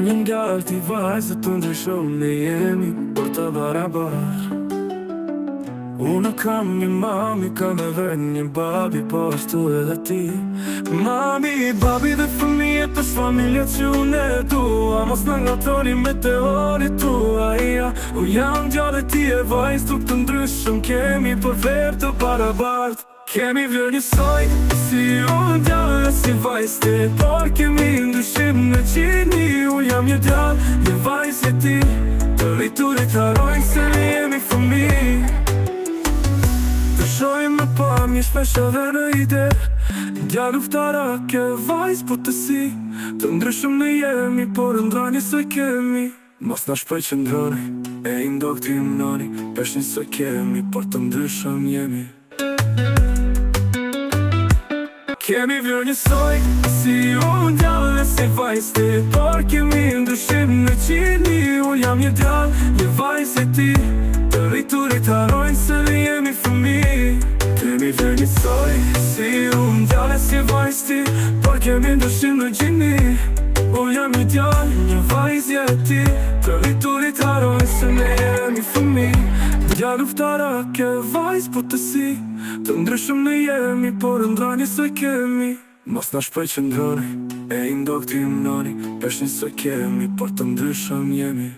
një ngarë t'i vajzë të ndryshëm ne jemi për të barabar. Unë kam një mami, kam edhe një babi, po ashtu edhe ti. Mami, babi dhe fëmijët është familja që unë e dua. Mos në ngatoni me teorit tua, u jam gjallë e ti e vajzë, tuk të ndryshëm kemi për verë të barabartë. Kemi vlerë njësoj, si unë gjallë e si vajzë ti, por kemi ndryshim në qini. Unë jam një djallë, një vajzë e ti, të rriturit harojnë se ne jemi fëmi. Të shojmë me pam një shpesh edhe në ide, djallë uftarake, vajzë po të si, të ndryshëm ne jemi, por ndra njësoj kemi. Mos na shpoj që ndroni, e indoktrinoni, pesh njësoj kemi, por të ndryshëm jemi. Kemi vlerë njësoj, si unë djallë e si vajzë ti, por kemi ndryshim në qini. Unë jam një djallë, një vajzë e ti, të rriturit harojnë se ne jemi fëmi. Kemi vlerë njësoj, si unë djallë e si vajzë ti, por kemi ndryshim në qini. Unë jam një djallë, një vajzë e ti, të rriturit harojnë se ne jemi fëmi. Djallë uftarake, vajzë po të si, të ndryshëm ne jemi, por ndra njësoj kemi. Mos na shpoj që ndroni, e indoktrinoni, pesh njësoj kemi, por të ndryshëm jemi.